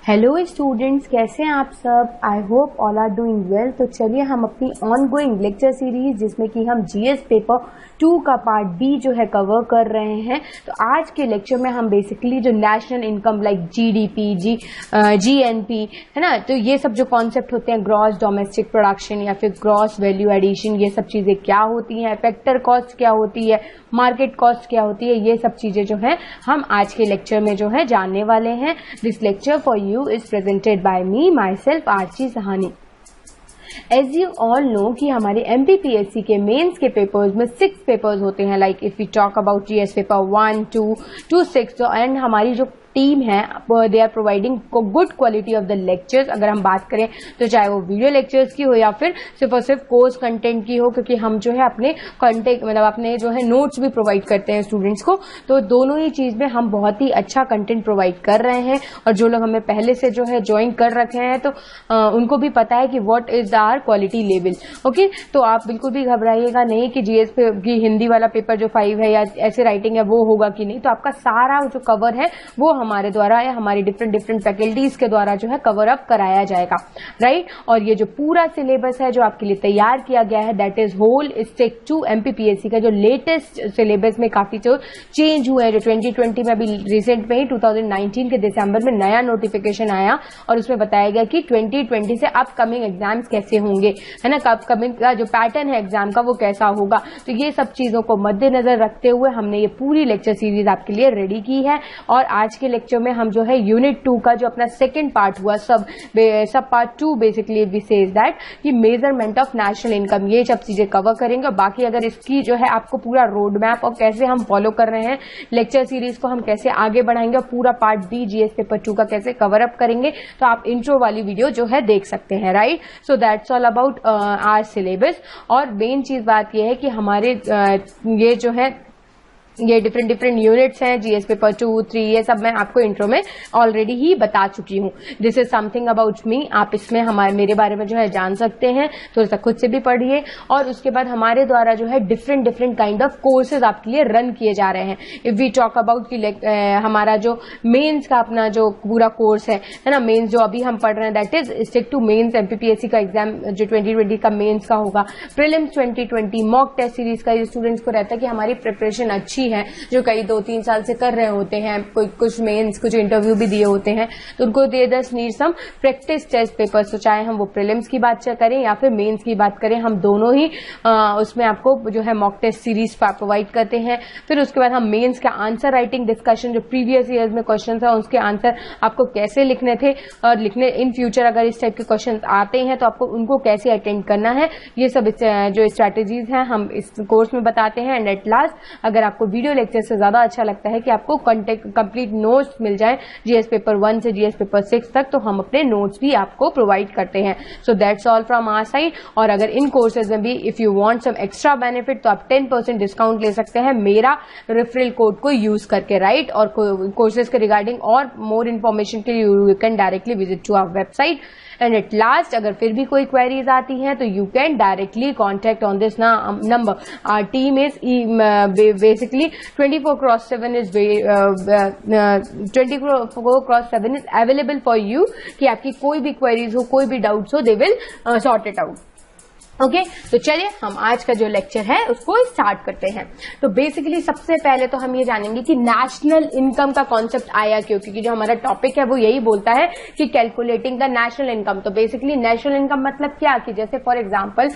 Hello students, कैसे हैं आप सब। I hope all are doing well. तो चलिए हम अपनी ऑनगोइंग लेक्चर सीरीज जिसमें कि हम जीएस पेपर 2 का पार्ट बी जो है कवर कर रहे हैं। तो आज के लेक्चर में हम बेसिकली जो national income like GDP, GNP है ना, तो ये सब जो कॉन्सेप्ट होते हैं, ग्रॉस डोमेस्टिक प्रोडक्शन या फिर ग्रॉस वैल्यू एडिशन, ये सब चीजें क्या होती हैं, फैक्टर कॉस्ट क्या होती है, मार्केट कॉस्ट क्या होती है, ये सब चीजें जो है हम आज के लेक्चर में जो है जानने वाले हैं। This lecture for you is presented by me myself Archi Sahani. As you all know कि हमारे एमपीपीएससी के मेंस के पेपर्स में 6 पेपर्स होते हैं। Like if we talk about GS paper 1, 2 to 6, and हमारी जो टीम है they are providing good quality of the lectures. अगर हम बात करें तो चाहे वो वीडियो लेक्चर्स की हो या फिर सिर्फ और सिर्फ कोर्स कंटेंट की हो, क्योंकि हम जो है अपने कंटेंट मतलब अपने जो है नोट्स भी प्रोवाइड करते हैं स्टूडेंट्स को। तो दोनों ही चीज में हम बहुत ही अच्छा कंटेंट प्रोवाइड कर रहे हैं। और जो लोग हमें पहले से जो है ज्वाइन कर रखे हैं तो उनको भी पता है कि what is our quality level. Okay, तो आप बिल्कुल भी घबराइएगा नहीं कि जीएस की हिंदी वाला पेपर जो 5 है या ऐसे राइटिंग है वो होगा कि नहीं। तो आपका सारा जो कवर है वो हमारे द्वारा या हमारी डिफरेंट फैकल्टीज के द्वारा जो है कवर अप कराया जाएगा, राइट। और ये जो पूरा सिलेबस है जो आपके लिए तैयार किया गया है, that is whole stake 2 MPPSC का जो लेटेस्ट सिलेबस में काफी जो चेंज हुआ है, जो 2020 में अभी रिसेंट में ही 2019 के दिसंबर में नया नोटिफिकेशन आया और उसमें बताया गया कि 2020 से अपकमिंग एग्जाम्स कैसे होंगे, है ना, अपकमिंग का जो पैटर्न है एग्जाम का वो कैसा होगा। तो ये सब चीजों को मद्देनजर रखते हुए हमने ये पूरी लेक्चर सीरीज आपके लिए रेडी की है। और आज के लेक्चर में हम जो है यूनिट 2 का जो अपना सेकंड पार्ट हुआ, sub part 2 basically we says that कि मेजरमेंट ऑफ नेशनल इनकम, ये सब चीजें कवर करेंगे। और बाकी अगर इसकी जो है आपको पूरा रोड मैप और कैसे हम फॉलो कर रहे हैं लेक्चर सीरीज को, हम कैसे आगे बढ़ाएंगे और पूरा पार्ट बी जीएस पेपर 2 का कैसे कवर अप करेंगे, तो आप इंट्रो वाली वीडियो जो है देख सकते हैं, right. So that's all about our syllabus. और मेन चीज बात यह है कि हमारे ये जो है ये डिफरेंट यूनिट्स हैं, जीएस पेपर 2, 3, ये सब मैं आपको इंट्रो में ऑलरेडी ही बता चुकी हूँ। This is something about me. आप इसमें मेरे बारे में जो है जान सकते हैं, थोड़ा सा खुद से भी पढ़िए। और उसके बाद हमारे द्वारा जो है डिफरेंट काइंड ऑफ कोर्सेज आपके लिए रन किए जा रहे हैं। इफ वी टॉक अबाउट कि हमारा जो मेंस का अपना जो पूरा कोर्स है ना, मेंस जो अभी हम पढ़ रहे हैं that is stick to mains MPPSC का एग्जाम जो 2020 का मेंस का होगा, प्रीलिम्स 2020, मॉक टेस्ट सीरीज का स्टूडेंट्स को रहता है कि हमारी प्रिपरेशन अच्छी है, जो कई 2-3 साल से कर रहे होते हैं, कुछ मेंस कुछ इंटरव्यू भी दिए होते हैं, तो उनको they does need some practice test papers. तो चाहे हम वो प्रीलिम्स की बात करें या फिर मेंस की बात करें, हम दोनों ही उसमें आपको जो है मॉक टेस्ट सीरीज प्रोवाइड करते हैं। फिर उसके बाद हम मेंस का आंसर राइटिंग डिस्कशन, जो प्रीवियस ईयर्स में क्वेश्चन है उसके आंसर आपको कैसे लिखने थे और लिखने इन फ्यूचर अगर इस टाइप के क्वेश्चन आते हैं तो आपको उनको कैसे अटेंड करना है, ये सब जो स्ट्रैटेजीज हैं हम इस कोर्स में बताते हैं। एंड एट लास्ट अगर आपको वीडियो लेक्चर से ज्यादा अच्छा लगता है कि आपको कंप्लीट नोट्स मिल जाए जीएस पेपर 1 से जीएस पेपर 6 तक, तो हम अपने नोट्स भी आपको प्रोवाइड करते हैं। So that's all from our side. और अगर इन कोर्सेज में भी if you want some extra benefit तो आप 10% डिस्काउंट ले सकते हैं मेरा रेफरल कोड को यूज करके, राइट। और कोर्सेज के रिगार्डिंग और मोर इन्फॉर्मेशन के लिए you can directly visit to our website. And at last अगर फिर भी कोई क्वेरीज आती हैं तो you can directly contact on this number. Our team is basically 24/7 is 24/7 is available for you कि आपकी कोई भी क्वेरीज हो, कोई भी डाउट्स हो, they will sort it out. Okay, तो चलिए हम आज का जो लेक्चर है उसको स्टार्ट करते हैं। तो बेसिकली सबसे पहले तो हम ये जानेंगे कि नेशनल इनकम का कॉन्सेप्ट आया क्यों, क्योंकि जो हमारा टॉपिक है वो यही बोलता है कि कैलकुलेटिंग द नेशनल इनकम। तो बेसिकली नेशनल इनकम मतलब क्या कि जैसे फॉर एग्जांपल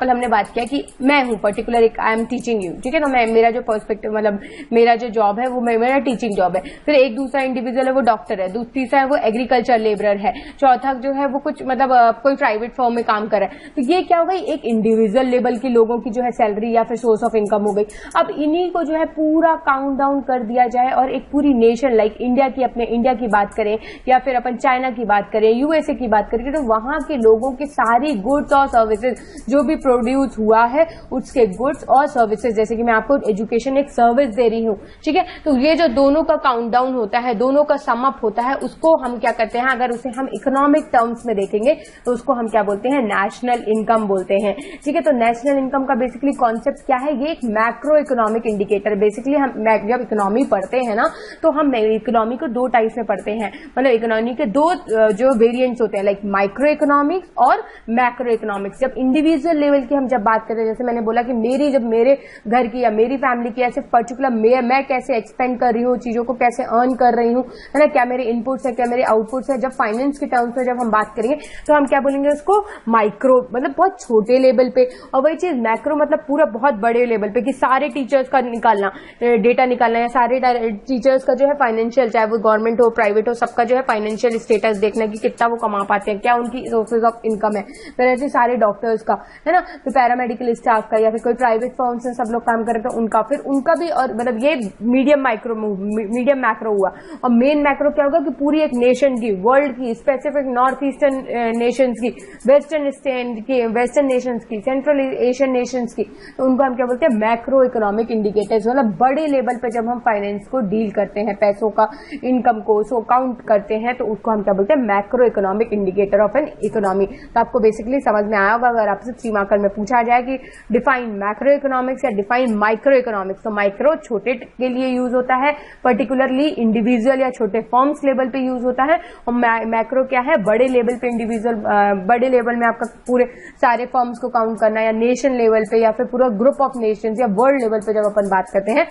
हमने बात किया कि मैं हूं पर्टिकुलर एक आई एम टीचिंग यू, ठीक है। तो मेरा जो पर्सपेक्टिव मतलब मेरा जो जॉब है वो मेरा टीचिंग जॉब है। फिर एक दूसरा इंडिविजुअल है वो डॉक्टर है, तीसरा है वो एग्रीकल्चर लेबरर है, चौथा जो है वो कुछ मतलब कोई प्राइवेट फर्म में काम कर रहा है। तो ये क्या हो गई, एक इंडिविजुअल लेवल के लोगों की जो है सैलरी या फिर सोर्स ऑफ इनकम हो गई। अब इन्हीं को जो है पूरा काउंट डाउन कर दिया जाए और एक पूरी नेशन लाइक इंडिया की, अपने इंडिया की बात करें या फिर अपन चाइना की बात करें, यूएसए की बात करें, तो वहां के लोगों की सारी गुड्स और सर्विसेज जो भी प्रोड्यूस हुआ है उसके गुड्स और सर्विसेज, जैसे कि मैं आपको एजुकेशन एक सर्विस दे रही हूँ, ठीक है। तो ये जो दोनों का काउंट डाउन होता है, दोनों का सम अप होता है, उसको हम क्या करते हैं, अगर उसे हम इकोनॉमिक टर्म्स में देखेंगे तो उसको हम क्या बोलते हैं, नेशनल इनकम बोलते हैं। ठीक है, तो नेशनल इनकम का बेसिकली कॉन्सेप्ट क्या है, ये एक मैक्रो इकोनॉमिक इंडिकेटर। बेसिकली हम जब इकोनॉमी पढ़ते हैं ना, तो हम इकोनॉमी को दो टाइप्स में पढ़ते हैं, मतलब इकोनॉमी के दो जो वेरिएंट्स होते हैं, लाइक माइक्रो इकोनॉमिक्स और मैक्रो इकोनॉमिक्स। जब इंडिविजुअल लेवल की हम जब बात करते हैं, जैसे मैंने बोला कि जब मेरे घर की या मेरी फैमिली की ऐसे पर्टिकुलर मैं कैसे एक्सपेंड कर रही हूँ, चीजों को कैसे अर्न कर रही हूँ, है ना, क्या मेरे इनपुट्स है, क्या मेरे आउटपुट्स है। जब फाइनेंस के टर्म्स में जब हम बात करेंगे तो हम क्या बोलेंगे उसको, माइक्रो मतलब बहुत छोटे लेवल पे, और वही चीज मैक्रो मतलब पूरा बहुत बड़े लेवल पे, कि सारे टीचर्स का निकालना, डेटा निकालना, या सारे टीचर्स का जो है फाइनेंशियल, चाहे वो गवर्नमेंट हो प्राइवेट हो, सबका जो है फाइनेंशियल स्टेटस देखना कि कितना वो कमा पाते हैं, क्या उनकी सोर्सेज ऑफ इनकम है। फिर ऐसे सारे डॉक्टर्स का, है ना, फिर पैरामेडिकल स्टाफ का, या फिर कोई प्राइवेट फर्म्स में सब लोग काम कर रहे थे उनका, फिर उनका भी, और मतलब ये मीडियम मैक्रो हुआ। और मेन मैक्रो क्या होगा कि पूरी एक नेशन की, वर्ल्ड की, स्पेसिफिक नॉर्थ ईस्टर्न नेशंस की, वेस्टर्न नेशंस की, सेंट्रल एशियन नेशंस की, तो उनको हम क्या बोलते हैं, मैक्रो इकोनॉमिक इंडिकेटर्स। मतलब बड़े लेवल पे जब हम फाइनेंस को डील करते हैं, पैसों का, इनकम को सो काउंट करते हैं, तो उसको हम क्या बोलते हैं, macro economic indicator of an economy. तो आपको बेसिकली समझ में आया होगा। अगर आपसे 3 मार्कर में पूछा जाए कि डिफाइन मैक्रो इकोनॉमिक्स या डिफाइन माइक्रो इकोनॉमिक्स, तो माइक्रो छोटे के लिए यूज होता है, पर्टिकुलरली इंडिविजुअल या छोटे फर्म्स लेवल पे यूज होता है, और मैक्रो क्या है, बड़े लेवल पे इंडिविजुअल, बड़े लेवल में आपका पूरे सारे फर्म्स को काउंट करना, या नेशन लेवल पे, या फिर पूरा ग्रुप ऑफ नेशंस, या वर्ल्ड लेवल पे जब अपन बात करते हैं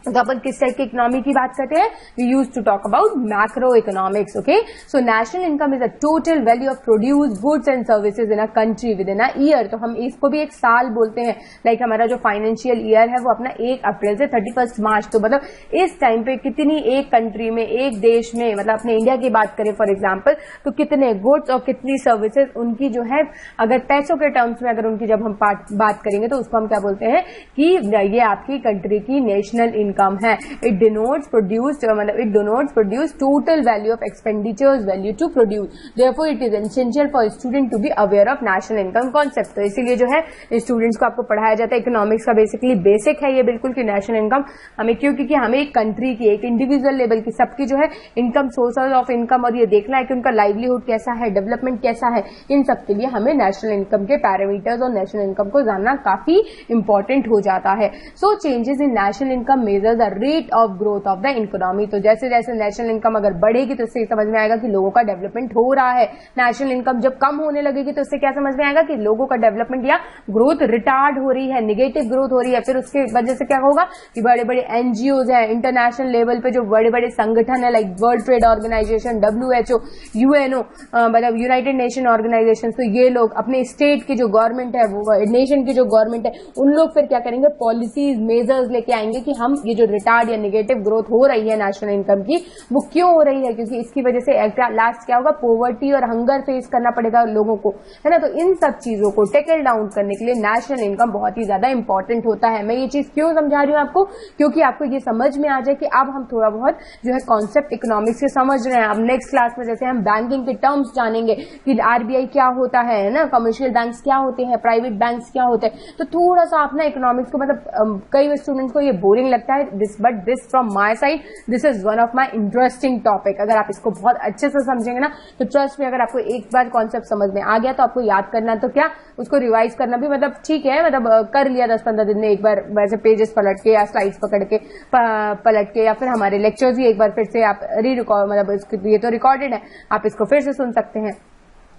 तो अपन किस टाइप की इकोनॉमी की बात करते हैं, we use to talk about macro economics. Okay, so national income is a total value of produce goods and services in a country with in a year. तो हम इसको भी एक साल बोलते हैं, लाइक हमारा जो फाइनेंशियल ईयर है वो अपना 1 अप्रैल से 31 मार्च, तो मतलब इस टाइम पे कितनी एक कंट्री में, एक देश में, मतलब अपने इंडिया की बात करें फॉर एग्जाम्पल, तो कितने गुड्स और कितनी सर्विसेज उनकी जो है, अगर पैसों के टर्म्स में अगर उनकी जब हम बात करेंगे तो उसको हम क्या बोलते हैं कि ये आपकी कंट्री की नेशनल इनकम है। It denotes produce total value of expenditures value to produce, therefore it is essential for student to be aware of national income concept. तो इसीलिए जो है स्टूडेंट्स को आपको पढ़ाया जाता है, इकोनॉमिक्स का बेसिकली बेसिक है ये बिल्कुल कि नेशनल इनकम हमें क्यों, क्योंकि हमें एक कंट्री की, एक इंडिविजुअल लेवल की सबकी जो है इनकम, सोर्सेज ऑफ इनकम, और ये देखना है कि उनका लाइवलीहुड कैसा है, डेवलपमेंट कैसा है, इन सब के लिए हमें नेशनल इनकम के पैरामीटर्स और नेशनल इनकम को जानना काफी इंपॉर्टेंट हो जाता है। So changes in national income measure the rate of growth of the economy. तो जैसे जैसे नेशनल इनकम अगर बढ़ेगी तो इससे समझ में आएगा कि लोगों का डेवलपमेंट हो रहा है। नेशनल इनकम जब कम होने लगेगी तो इससे क्या समझ में आएगा कि लोगों का डेवलपमेंट या ग्रोथ रिटार्ड हो रही है, निगेटिव ग्रोथ हो रही है। फिर उसके वजह से क्या होगा कि बड़े बड़े एनजीओज है, इंटरनेशनल लेवल पे जो बड़े बड़े संगठन है, like world trade organisation, WHO, UNO, मतलब यूनाइटेड नेशन ऑर्गेनाइजेशन, तो ये लोग अपने स्टेट की जो गवर्नमेंट है, वो नेशन की जो गवर्नमेंट है, उन लोग फिर क्या करेंगे, पॉलिसीज, मेजर्स लेके आएंगे कि हम ये जो रिटार्ड या नेगेटिव ग्रोथ हो रही है नेशनल इनकम की, वो क्यों हो रही है, क्योंकि इसकी वजह से लास्ट क्या होगा, पॉवर्टी और हंगर फेस करना पड़ेगा लोगों को, है ना। तो इन सब चीजों को टेकल डाउन करने के लिए नेशनल इनकम बहुत ही ज्यादा इंपॉर्टेंट होता है। मैं ये चीज क्यों समझा रही हूँ आपको, क्योंकि आपको ये समझ में आ जाए कि अब हम थोड़ा बहुत जो है कॉन्सेप्ट इकोनॉमिक्स के समझ रहे हैं। अब नेक्स्ट क्लास में जैसे हम बैंकिंग के टर्म्स जानेंगे कि RBI क्या होता है ना, कमर्शियल बैंक्स क्या होते हैं, प्राइवेट बैंक्स क्या होते हैं, तो थोड़ा सा अपना इकोनॉमिक्स को, मतलब कई स्टूडेंट्स को ये बोरिंग लगता है, but this from my side this is one of my interesting topic. अगर आप इसको बहुत अच्छे से समझेंगे ना तो ट्रस्ट में, अगर आपको एक बार कॉन्सेप्ट समझ में आ गया तो आपको याद करना तो क्या, उसको रिवाइज करना भी मतलब ठीक है, मतलब कर लिया 10-15 दिन में एक बार वैसे पेजेस पलट के या स्लाइड्स पकड़ के पलट के, या फिर हमारे लेक्चर्स भी एक बार फिर से आप रिकॉर्ड, मतलब ये तो रिकॉर्डेड है, आप इसको फिर से सुन सकते हैं,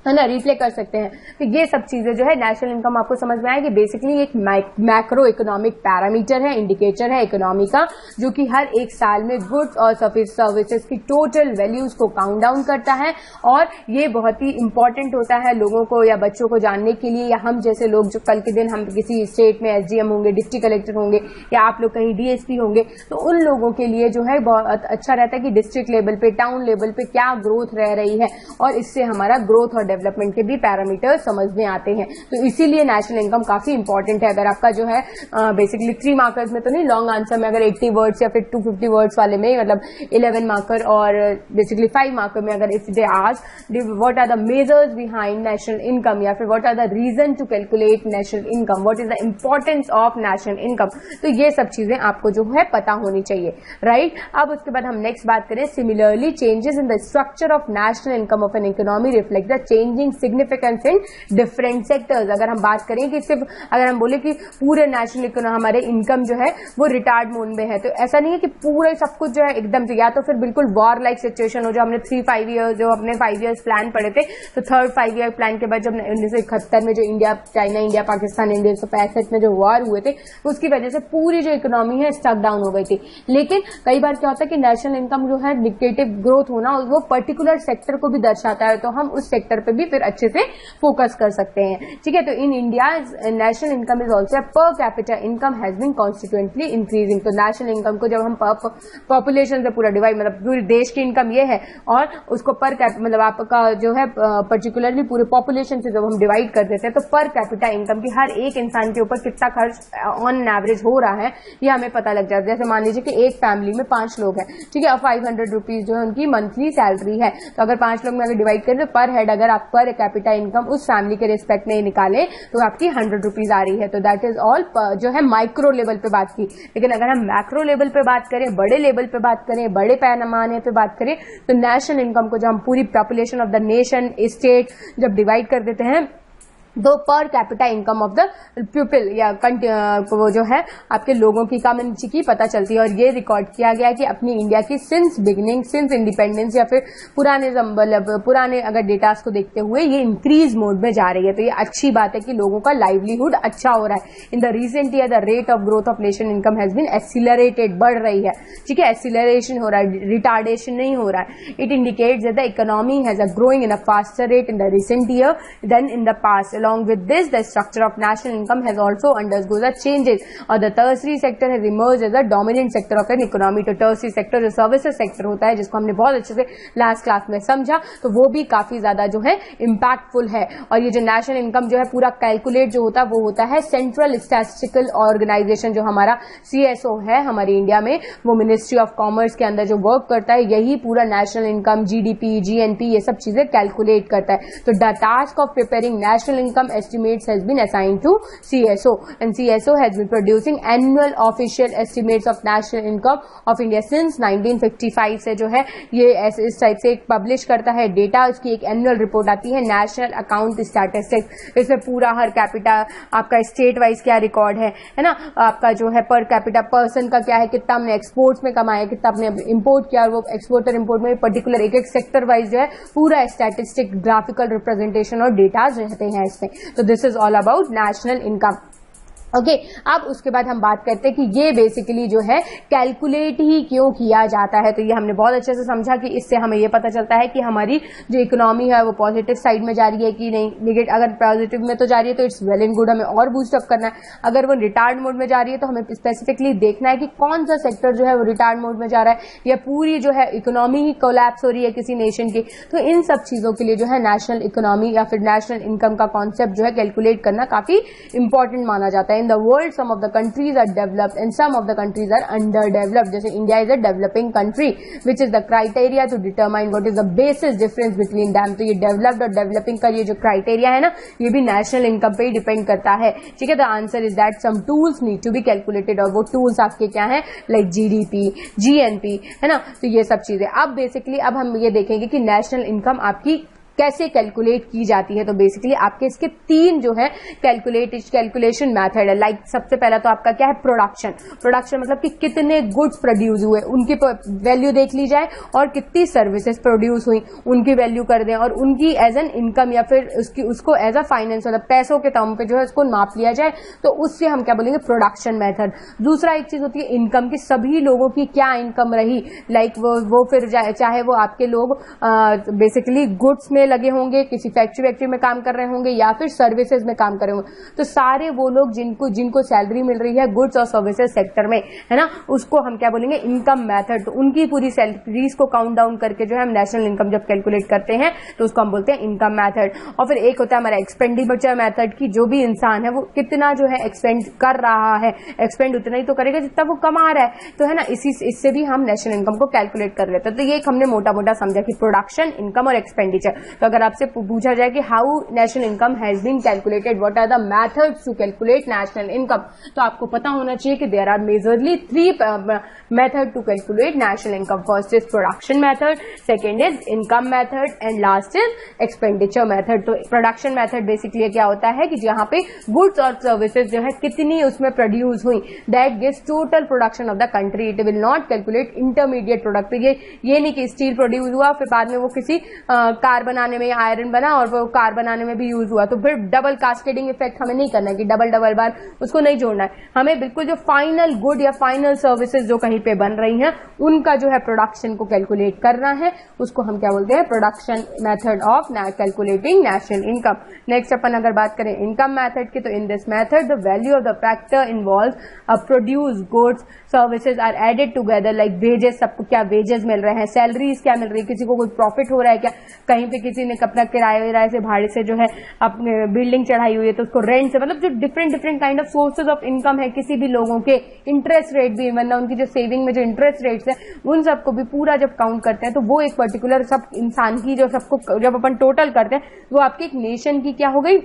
है ना, रिप्ले कर सकते हैं। तो ये सब चीजें जो है नेशनल इनकम आपको समझ में आएगी, बेसिकली एक मैक्रो इकोनॉमिक पैरामीटर है, इंडिकेटर है इकोनॉमी का, जो कि हर एक साल में गुड्स और सर्विसेज की टोटल वैल्यूज को काउंट डाउन करता है। और ये बहुत ही इंपॉर्टेंट होता है लोगों को या बच्चों को जानने के लिए, या हम जैसे लोग जो कल के दिन हम किसी स्टेट में SDM होंगे, डिस्ट्रिक्ट कलेक्टर होंगे, या आप लोग कहीं DSP होंगे, तो उन लोगों के लिए जो है बहुत अच्छा रहता है कि डिस्ट्रिक्ट लेवल पे, टाउन लेवल पे क्या ग्रोथ रह रही है, और इससे हमारा ग्रोथ और डेवलपमेंट के भी पैरामीटर समझ में आते हैं। तो इसीलिए नेशनल इनकम काफी इंपॉर्टेंट है। अगर आपका जो है बेसिकली 3 मार्कर्स में तो नहीं, लॉन्ग आंसर में अगर 80 वर्ड्स या फिर 250 वर्ड्स वाले में, मतलब 11 मार्कर और बेसिकली 5 मार्कर में, अगर if they ask what are the measures behind national income, या फिर what are the reason to calculate national income, what is the importance of national income, तो ये सब चीजें आपको जो है पता होनी चाहिए, राइट। अब उसके बाद हम नेक्स्ट बात करें, similarly changes in the structure of national income of an economy reflect the change changing significance in different sectors. अगर हम बात करें कि सिर्फ अगर हम बोले कि पूरे नेशनल इकोनॉमी हमारे इनकम जो है वो रिटार्ड मोड में है, तो ऐसा नहीं है कि पूरे सब कुछ जो है एकदम से, या तो फिर बिल्कुल वॉर लाइक सिचुएशन हो, जो हमने 3-5 ईयर्स जो अपने 5 ईयर्स प्लान पढ़े थे, तो थर्ड 5 ईयर प्लान के बाद जब 1971 में जो इंडिया चाइना इंडिया पाकिस्तान 1965 में जो वॉर हुए थे, उसकी वजह से पूरी जो इकोनॉमी है स्टक डाउन हो गई थी। लेकिन कई बार क्या होता है कि नेशनल इनकम जो है डिक्टेटिव ग्रोथ होना वो पर्टिकुलर सेक्टर को भी दर्शाता है, तो हम उस सेक्टर पे भी फिर अच्छे से फोकस कर सकते हैं। ठीक है, तो in India national income is also per capita income has been consistently increasing. तो नेशनल इनकम को जब हम पॉपुलेशन से पूरा डिवाइड, मतलब पूरे देश की इनकम ये है और उसको पर मतलब आपका जो है पर्टिकुलरली पूरे पॉपुलेशन से जब हम डिवाइड कर देते हैं, तो पर कैपिटा इनकम की हर एक इंसान के ऊपर कितना खर्च ऑन एवरेज हो रहा है ये हमें पता लग जाता है। जैसे मान लीजिए कि एक फैमिली में 5 लोग हैं, ठीक है, और 500 रुपीज जो है उनकी मंथली सैलरी है, तो अगर 5 लोग में अगर डिवाइड करें तो पर हेड अगर आप पर कैपिटा इनकम उस फैमिली के रिस्पेक्ट में निकाले तो आपकी 100 रुपीज आ रही है। तो दैट इज ऑल जो है माइक्रो लेवल पे बात की। लेकिन अगर हम मैक्रो लेवल पे बात करें, बड़े लेवल पे बात करें, बड़े पैमाने पे बात करें, तो नेशनल इनकम को जब हम पूरी population of the nation state जब डिवाइड कर देते हैं, दो पर capita income of the people या वो जो है आपके लोगों की कम्युनिटी की पता चलती है। और ये रिकॉर्ड किया गया कि अपनी इंडिया की सिंस बिगिनिंग, सिंस इंडिपेंडेंस या फिर पुराने अगर डेटास को देखते हुए ये इंक्रीज मोड में जा रही है। तो ये अच्छी बात है कि लोगों का लाइवलीहुड अच्छा हो रहा है। In the recent year the rate of growth of national income has been accelerated, बढ़ रही है। ठीक है, एक्सीलरेशन हो रहा है, रिटार्डेशन नहीं हो रहा है। It indicates that the economy has a growing in a faster rate in the recent year than in the past. Along with this, the structure of national income has also undergone changes, or the tertiary sector has emerged as a dominant sector of an economy. तो tertiary sector जो services sector होता है, जिसको हमने बहुत अच्छे से last class में समझा, तो वो भी काफी ज्यादा जो है इम्पैक्टफुल है। और ये जो नेशनल इनकम जो है पूरा कैलकुलेट जो होता है वो होता है सेंट्रल स्टैटिस्टिकल ऑर्गेनाइजेशन, जो हमारा CSO है हमारी इंडिया में, वो मिनिस्ट्री ऑफ कॉमर्स के अंदर जो वर्क करता है, यही पूरा नेशनल इनकम, GDP, GNP ये सब चीजें कैलकुलेट करता है। तो the task of preparing national income estimates has been assigned to CSO, and CSO has been producing annual official estimates of national income of India since 1955 से जो है ये इस टाइप से पब्लिश करता है डेटा। उसकी एक एनुअल रिपोर्ट आती है नेशनल अकाउंट स्टैटिस्टिक्स। इसमें पूरा हर कैपिटा आपका स्टेट वाइज क्या रिकॉर्ड है ना, आपका जो है पर कैपिटा पर्सन का क्या है, कितना हमने एक्सपोर्ट्स में कमाया, कितना हमने इम्पोर्ट किया, और वो एक्सपोर्ट और इम्पोर्ट में पर्टिकुलर एक एक सेक्टर वाइज जो है पूरा स्टैटिस्टिक ग्राफिकल रिप्रेजेंटेशन और डेटाज रहते हैं इसमें। तो this is all about national income. Okay, अब उसके बाद हम बात करते हैं कि ये बेसिकली जो है कैलकुलेट ही क्यों किया जाता है। तो ये हमने बहुत अच्छे से समझा कि इससे हमें ये पता चलता है कि हमारी जो इकोनॉमी है वो पॉजिटिव साइड में जा रही है कि नहीं, नेगेटिव अगर पॉजिटिव में तो जा रही है तो इट्स वेल एंड गुड, हमें और बूस्ट अप करना है। अगर वो रिटार्ड मोड में जा रही है तो हमें स्पेसिफिकली देखना है कि कौन सा सेक्टर जो है वो रिटार्ड मोड में जा रहा है या पूरी जो है इकोनॉमी ही कोलैप्स हो रही है किसी नेशन की। तो इन सब चीजों के लिए जो है नेशनल इकोनॉमी या फिर नेशनल इनकम का कॉन्सेप्ट जो है कैलकुलेट करना काफी इंपॉर्टेंट माना जाता है। In the world, some of the countries are developed and some of the countries are underdeveloped. जैसे India is a developing country, which is the criteria to determine what is the basis difference between them. तो ये developed और developing का ये जो criteria है ना, ये भी national income पे ही depend करता है। ठीक है, the answer is that some tools need to be calculated, और वो tools आपके क्या हैं, like GDP, GNP, है ना। तो ये सब चीजें अब बेसिकली अब हम ये देखेंगे कि नेशनल इनकम आपकी कैसे कैलकुलेट की जाती है। तो बेसिकली आपके इसके 3 जो है कैलकुलेशन मेथड है। लाइक सबसे पहला तो आपका क्या है, प्रोडक्शन मतलब कि कितने गुड्स प्रोड्यूस हुए उनकी वैल्यू देख ली जाए, और कितनी सर्विसेज प्रोड्यूस हुई उनकी वैल्यू कर दें, और उनकी एज एन इनकम या फिर उसको एज अ फाइनेंस मतलब पैसों के टर्म पे जो है उसको नाप लिया जाए, तो उससे हम क्या बोलेंगे, प्रोडक्शन मेथड। दूसरा एक चीज होती है इनकम की, सभी लोगों की क्या इनकम रही, लाइक वो फिर चाहे वो आपके लोग बेसिकली गुड्स में लगे होंगे, किसी फैक्ट्री में काम कर रहे होंगे, या फिर सर्विसेज में काम कर रहे होंगे, तो सारे वो लोग जिनको सैलरी मिल रही है गुड्स और सर्विसेज सेक्टर में, है ना, उसको हम क्या बोलेंगे, इनकम मेथड। तो उनकी पूरी सैलरीज को काउंट डाउन करके जो है हम नेशनल इनकम जब कैलकुलेट करते हैं तो उसको हम बोलते हैं इनकम मेथड। और फिर एक होता है हमारा एक्सपेंडिचर मेथड की, जो भी इंसान है वो कितना जो है एक्सपेंड कर रहा है, एक्सपेंड उतना ही तो करेगा जितना वो कमा रहा है, तो है ना, इससे भी हम नेशनल इनकम को कैलकुलेट कर लेते हैं। तो ये एक हमने मोटा मोटा समझा कि प्रोडक्शन, इनकम और एक्सपेंडिचर। तो अगर आपसे पूछा जाए कि how national income has been calculated, what are the methods to calculate national income, तो आपको पता होना चाहिए कि there are majorly 3 method to calculate national income. First is production method, second is income method and last is expenditure method. तो production method basically क्या होता है कि जहां पे गुड्स और सर्विसेज जो है कितनी उसमें प्रोड्यूस हुई, that gives total production of the country. It will not calculate intermediate product. ये नहीं कि स्टील प्रोड्यूस हुआ फिर बाद में वो किसी कार बनाने में या आयरन बना और वो कार बनाने में भी यूज हुआ, तो फिर डबल कास्केडिंग इफेक्ट हमें नहीं करना है कि डबल बार उसको नहीं जोड़ना है. हमें बिल्कुल जो फाइनल गुड या फाइनल सर्विसेज जो कहीं पे बन रही हैं उनका जो है प्रोडक्शन को कैलकुलेट करना है. उसको हम क्या बोलते हैं, production method of calculating national income. Next अपन अगर बात करें इनकम मेथड की, तो in this method the value of the factor involve produce goods services are added together like wages. सबको क्या वेजेस मिल रहे हैं, सैलरीज क्या मिल रही है, किसी को कोई प्रॉफिट हो रहा है क्या, कहीं पे किसी ने अपना किराए से भाड़े से जो है अपने बिल्डिंग चढ़ाई हुई है तो उसको रेंट से, मतलब जो different kind of sources of income है किसी भी लोगों के, इंटरेस्ट रेट भी, मतलब उनकी जो सेविंग में जो इंटरेस्ट रेट्स है उन सबको भी पूरा जब काउंट करते हैं तो वो एक पर्टिकुलर सब इंसान की जो सबको जब अपन टोटल करते हैं वो आपकी एक नेशन की क्या हो गई,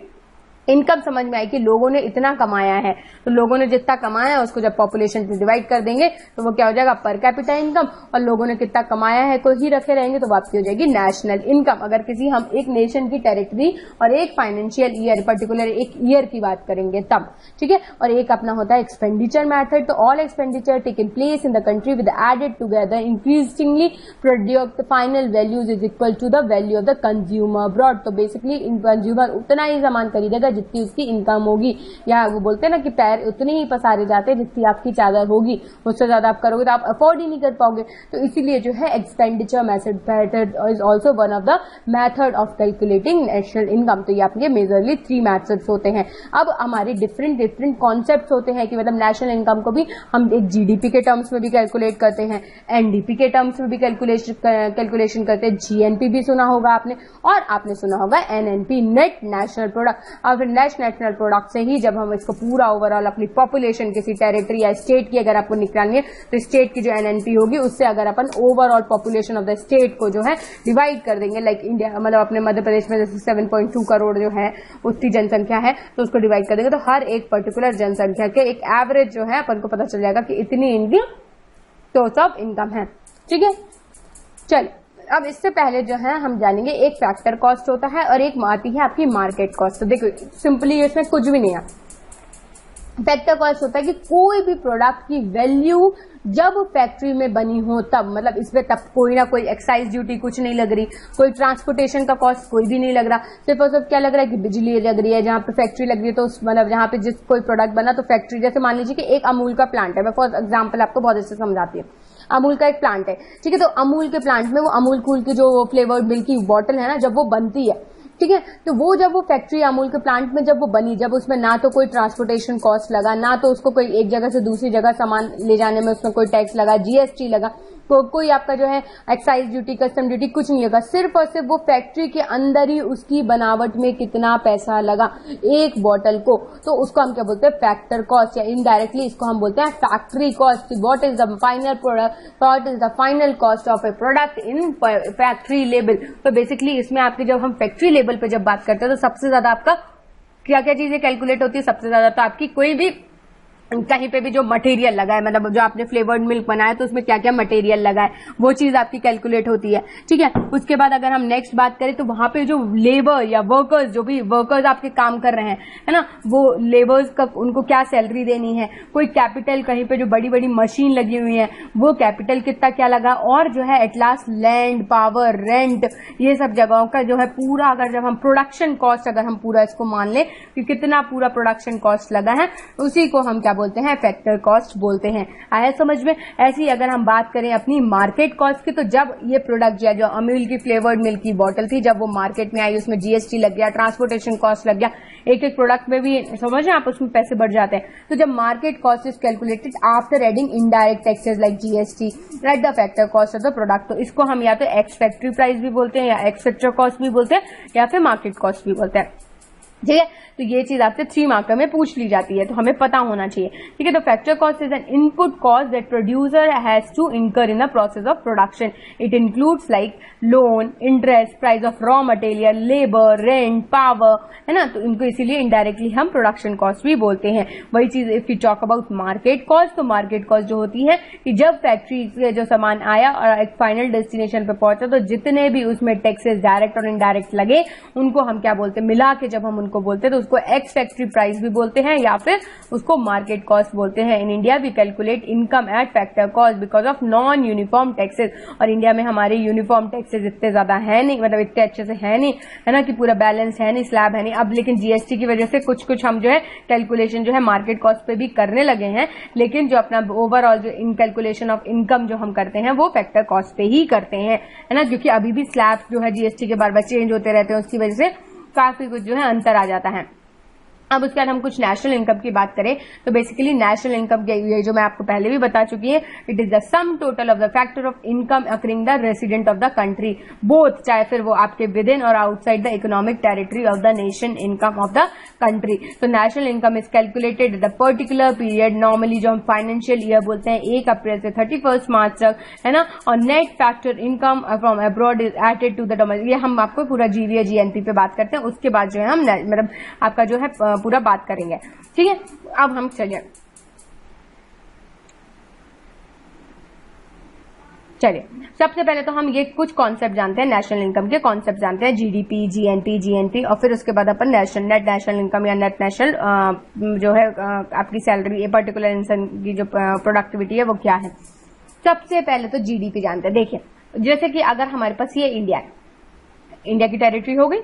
इनकम समझ में आई कि लोगों ने इतना कमाया है. तो लोगों ने जितना कमाया है उसको जब पॉपुलेशन से डिवाइड कर देंगे तो वो क्या हो जाएगा, पर कैपिटा इनकम. और लोगों ने कितना कमाया है को ही रखे रहेंगे तो वो आपकी हो जाएगी नेशनल इनकम. अगर किसी हम एक नेशन की टेरिटरी और एक फाइनेंशियल ईयर, पर्टिकुलर एक ईयर की बात करेंगे तब, ठीक है. और एक अपना होता है एक्सपेंडिचर मेथड. तो all expenditure taken place in the country with added together increasingly produce final values is equal to the value of the consumer abroad. तो बेसिकली कंज्यूमर उतना ही सामान खरीदेगा जितनी उसकी इनकम होगी, या वो बोलते हैं ना कि पैर उतने ही पसारे जाते हैं जितनी आपकी चादर होगी, उससे ज्यादा आप करोगे तो आप अफोर्ड ही नहीं कर पाओगे. तो इसीलिए जो है expenditure method is also one of the method of calculating national income. तो ये आपके मेजरली 3 मेथड्स होते हैं. अब हमारे डिफरेंट कॉन्सेप्ट होते हैं कि मतलब नेशनल इनकम को भी हम एक जीडीपी के टर्म्स में भी कैलकुलेट करते हैं, एनडीपी के टर्म्स में भी कैलकुलेशन करते हैं, जीएनपी भी सुना होगा आपने, और आपने सुना होगा एनएनपी, नेट नेशनल प्रोडक्ट. और नेशनल प्रोडक्ट से ही जब हम इसको पूरा ओवरऑल अपनी पॉपुलेशन किसी टेरिटरी या स्टेट की अगर आपको निकालनी है तो स्टेट की जो एनएनपी होगी उससे अगर अपन overall population of the state को जो है डिवाइड कर देंगे, लाइक इंडिया मतलब अपने मध्य प्रदेश में जैसे 7.2 करोड़ जो है उतनी जनसंख्या है तो उसको डिवाइड कर देंगे तो हर एक पर्टिकुलर जनसंख्या के एक एवरेज जो है अपन को पता चल जाएगा कि इतनी इनकी सोर्स ऑफ इनकम है. ठीक है, चलिए अब इससे पहले जो है हम जानेंगे एक फैक्टर कॉस्ट होता है और एक आती है आपकी मार्केट कॉस्ट. तो देखो सिंपली इसमें कुछ भी नहीं है. फैक्टर कॉस्ट होता है कि कोई भी प्रोडक्ट की वैल्यू जब फैक्ट्री में बनी हो तब, मतलब इसमें तब कोई ना कोई एक्साइज ड्यूटी कुछ नहीं लग रही, कोई ट्रांसपोर्टेशन का कॉस्ट कोई भी नहीं लग रहा, सिर्फ और सिर्फ क्या लग रहा है कि बिजली लग रही है. जहां पे फैक्ट्री लग रही है तो मतलब जहां पे जिस कोई प्रोडक्ट बना तो फैक्ट्री, जैसे मान लीजिए कि एक अमूल का प्लांट है, मैं फॉर एग्जाम्पल आपको बहुत अच्छे से समझाती हूँ. अमूल का एक प्लांट है, ठीक है, तो अमूल के प्लांट में वो अमूल कूल की जो फ्लेवर्ड मिल्क की बॉटल है ना, जब वो बनती है, ठीक है, तो वो जब वो फैक्ट्री अमूल के प्लांट में जब वो बनी, जब उसमें ना तो कोई ट्रांसपोर्टेशन कॉस्ट लगा, ना तो उसको कोई एक जगह से दूसरी जगह सामान ले जाने में उसमें कोई टैक्स लगा, जीएसटी लगा, तो कोई आपका जो है एक्साइज ड्यूटी, कस्टम ड्यूटी कुछ नहीं लगा, सिर्फ और सिर्फ वो फैक्ट्री के अंदर ही उसकी बनावट में कितना पैसा लगा एक बॉटल को, तो उसको हम क्या बोलते हैं, फैक्टर कॉस्ट, या इनडायरेक्टली इसको हम बोलते हैं factory cost. What is the final product, what is the final cost of A product in factory level. तो बेसिकली इसमें आपकी जब हम फैक्ट्री लेवल पे जब बात करते हैं तो सबसे ज्यादा आपका क्या क्या चीजें कैलकुलेट होती है, सबसे ज्यादा तो आपकी कोई भी कहीं पे भी जो मटेरियल लगा है, मतलब जो आपने फ्लेवर्ड मिल्क बनाया तो उसमें क्या क्या मटेरियल लगा है वो चीज आपकी कैलकुलेट होती है. ठीक है, उसके बाद अगर हम नेक्स्ट बात करें तो वहां पे जो लेबर या वर्कर्स, जो भी वर्कर्स आपके काम कर रहे हैं, है ना, वो लेबर्स का उनको क्या सैलरी देनी है, कोई कैपिटल कहीं पे जो बड़ी बड़ी मशीन लगी हुई है वो कैपिटल कितना क्या लगा, और जो है at last land, power, rent, ये सब जगहों का जो है पूरा, अगर जब हम प्रोडक्शन कॉस्ट अगर हम पूरा इसको मान ले कि कितना पूरा प्रोडक्शन कॉस्ट लगा है, उसी को हम क्या बोलते हैं, फैक्टर कॉस्ट बोलते हैं. आया समझ में. ऐसी अगर हम बात करें अपनी मार्केट कॉस्ट की, तो जब ये प्रोडक्ट जो अमूल की फ्लेवर्ड मिल्क की बॉटल थी, जब वो मार्केट में आई उसमें जीएसटी लग गया, ट्रांसपोर्टेशन कॉस्ट लग गया, एक एक प्रोडक्ट में भी समझ रहे हैं आप, उसमें पैसे बढ़ जाते हैं. तो जब market cost is calculated after adding indirect taxes like GST at the factor cost of the product, तो इसको हम या तो एक्स फैक्ट्री प्राइस भी बोलते हैं, या एक्स फैक्टर कॉस्ट भी बोलते हैं, या फिर मार्केट कॉस्ट भी बोलते हैं. ठीक है। तो ये चीज आपसे 3 मार्कर में पूछ ली जाती है, तो हमें पता होना चाहिए। ठीक है। तो factor cost is an input cost that producer has to incur in the process of production. It includes like loan, interest, price of raw material, labour, rent, power, है ना। तो इनको इसीलिए इनडायरेक्टली हम प्रोडक्शन कॉस्ट भी बोलते हैं। वही चीज if you talk about market cost, तो मार्केट कॉस्ट जो होती है कि जब फैक्ट्री से जो सामान आया और एक फाइनल डेस्टिनेशन पे पहुंचा, तो जितने भी उसमें टैक्सेस डायरेक्ट और इनडायरेक्ट लगे उनको हम क्या बोलते हैं, मिला के जब हम उनको बोलते हैं तो उसको एक्स फैक्ट्री प्राइस भी बोलते हैं या फिर उसको मार्केट कॉस्ट बोलते हैं। In India we calculate income at factor cost because of non uniform taxes. और इंडिया में हमारे यूनिफॉर्म टैक्सेस इतने ज्यादा है नहीं, मतलब इतने अच्छे से है नहीं, है ना, कि पूरा बैलेंस है नहीं, स्लैब है नहीं। अब लेकिन जीएसटी की वजह से कुछ कुछ हम जो है कैलकुलेशन जो है मार्केट कॉस्ट पे भी करने लगे हैं, लेकिन जो अपना ओवरऑल जो इन कैलकुलेशन ऑफ इनकम जो हम करते हैं वो फैक्टर कॉस्ट पे ही करते हैं, है ना। क्योंकि अभी भी स्लैब जो है जीएसटी के बार बार चेंज होते रहते हैं, उसकी वजह से काफी कुछ जो है अंतर आ जाता है। अब उसके बाद हम कुछ नेशनल इनकम की बात करें तो बेसिकली नेशनल इनकम ये जो मैं आपको पहले भी बता चुकी है, it is the sum total of the factor of income accruing the resident of the country both, चाहे फिर वो आपके विद इन और outside the economic territory of the nation income of the country. तो national income is calculated at the particular period, normally जो हम financial year बोलते हैं 1 अप्रैल से 31 मार्च तक, है ना। और net factor income from abroad is added to the domestic. ये हम आपको पूरा जीवीए जीएनपी पे बात करते हैं, उसके बाद जो है हम मतलब आपका जो है पूरा बात करेंगे। ठीक है। अब हम चलिए सबसे पहले तो हम ये कुछ कॉन्सेप्ट जानते हैं, नेशनल इनकम के कॉन्सेप्ट जानते हैं, जीडीपी, जीएनपी, और फिर उसके बाद अपन नेट नेशनल इनकम या नेट नेशनल जो है आपकी सैलरी, पर्टिकुलर इंसान की जो प्रोडक्टिविटी है वो क्या है। सबसे पहले तो जीडीपी जानते हैं। देखिए, जैसे कि अगर हमारे पास ये इंडिया है, इंडिया की टेरिटरी हो गई।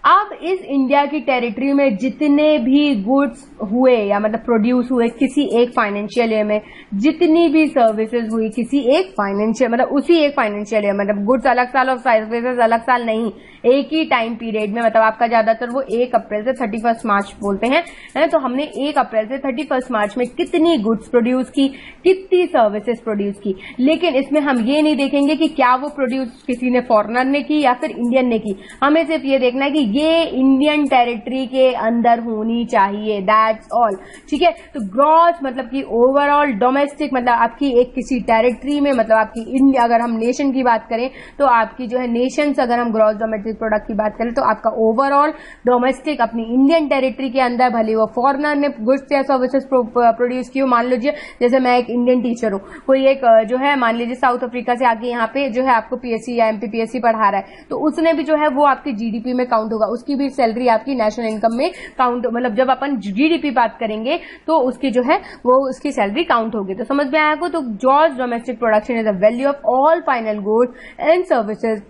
अब इस इंडिया की टेरिटरी में जितने भी गुड्स हुए या मतलब प्रोड्यूस हुए किसी एक फाइनेंशियल ईयर में, जितनी भी सर्विसेज हुई किसी एक फाइनेंशियल मतलब उसी एक फाइनेंशियल ईयर, मतलब गुड्स अलग साल और सर्विसेज अलग साल नहीं, एक ही टाइम पीरियड में, मतलब आपका ज्यादातर वो 1 अप्रैल से 31 मार्च बोलते हैं, है। तो हमने 1 अप्रैल से 31 मार्च में कितनी गुड्स प्रोड्यूस की, कितनी सर्विसेज प्रोड्यूस की। लेकिन इसमें हम ये नहीं देखेंगे कि क्या वो प्रोड्यूस किसी ने फॉरेनर ने की या फिर इंडियन ने की, हमें सिर्फ ये देखना है कि ये इंडियन टेरिटरी के अंदर होनी चाहिए, दैट्स ऑल। ठीक है। तो ग्रॉस मतलब कि ओवरऑल डोमेस्टिक, मतलब आपकी एक किसी टेरिटरी में, मतलब आपकी इंडिया, अगर हम नेशन की बात करें तो आपकी जो है नेशंस, अगर हम ग्रॉस डोमेस्टिक प्रोडक्ट की बात करें तो आपका ओवरऑल डोमेस्टिक अपनी इंडियन टेरिटरी के अंदर, भले वो फॉरेनर ने गुड्स या सर्विसेज प्रोड्यूस की हो। मान लीजिए जैसे मैं एक इंडियन टीचर हूँ, कोई एक जो है मान लीजिए साउथ अफ्रीका से आके यहाँ पे जो है आपको पीएससी या एमपीपीएससी पढ़ा रहा है, तो उसने भी जो है वो आपकी जीडीपी में काउंट होगा, उसकी भी सैलरी आपकी नेशनल इनकम में काउंट, मतलब जब अपन जीडीपी बात करेंगे तो उसकी जो है वो उसकी सैलरी काउंट होगी। तो समझ में आया को। तो gross domestic production is the value of all final goods and services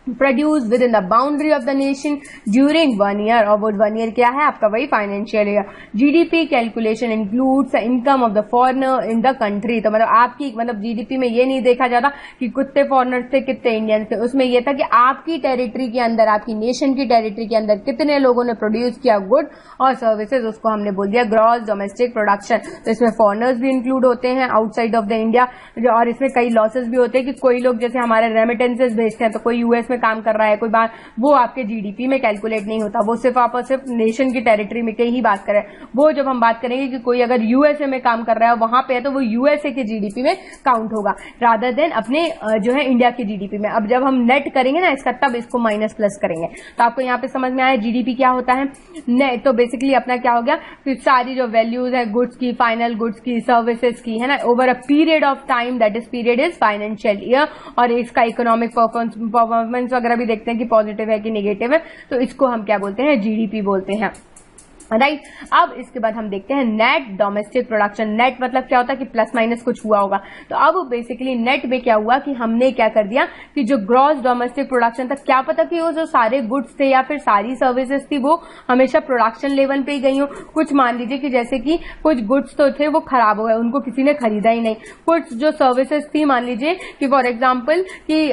produce with in the boundary of the nation during 1 year, और वो 1 ईयर क्या है आपका वही financial year. GDP calculation includes the income of the foreigner in the country. तो मतलब आपकी मतलब जीडीपी में ये नहीं देखा जाता कि कितने फॉरेनर थे कितने इंडियंस थे, उसमें यह था कि आपकी टेरिटरी के अंदर, आपकी नेशन की टेरिटरी के अंदर कितने लोगों ने प्रोड्यूस किया गुड और सर्विसेज, उसको हमने बोल दिया ग्रॉस डोमेस्टिक प्रोडक्शन। तो इसमें फॉरेनर्स भी इंक्लूड होते हैं आउटसाइड ऑफ द इंडिया, और इसमें कई लॉसेस भी होते हैं कि कोई लोग जैसे हमारे रेमिटेंसेज भेजते हैं, तो कोई यूएस में काम कर रहा है कोई बात, वो आपके जीडीपी में कैलकुलेट नहीं होता, वो सिर्फ आप सिर्फ नेशन की टेरिटरी में की ही बात करें। वो जब हम बात करेंगे कि कोई अगर यूएसए में काम कर रहा है वहां पे है, तो वो यूएसए के जीडीपी में काउंट होगा रादर देन अपने जो है इंडिया की जीडीपी में। अब जब हम नेट करेंगे ना इसका, तब इसको माइनस प्लस करेंगे। तो आपको यहाँ पे समझ में आया जीडीपी क्या होता है। नेट तो बेसिकली अपना क्या हो गया, फिर सारी जो वैल्यूज है गुड्स की, फाइनल गुड्स की, सर्विसेज की, है ना, over a period of time, that is period is financial year. और इसका इकोनॉमिक परफॉर्मेंस वगैरह भी देखते हैं कि पॉजिटिव है कि नेगेटिव है, तो इसको हम क्या बोलते हैं, जीडीपी बोलते हैं। राइट। अब इसके बाद हम देखते हैं नेट डोमेस्टिक प्रोडक्शन। नेट मतलब क्या होता है कि प्लस माइनस कुछ हुआ होगा। तो अब बेसिकली नेट में क्या हुआ कि हमने क्या कर दिया कि जो ग्रॉस डोमेस्टिक प्रोडक्शन था, क्या पता कि वो जो सारे गुड्स थे या फिर सारी सर्विसेज थी वो हमेशा प्रोडक्शन लेवल पे ही गई हो। कुछ मान लीजिए कि जैसे कि कुछ गुड्स तो थे वो खराब हो गए, उनको किसी ने खरीदा ही नहीं। कुछ जो सर्विसेज थी, मान लीजिए कि फॉर एग्जाम्पल कि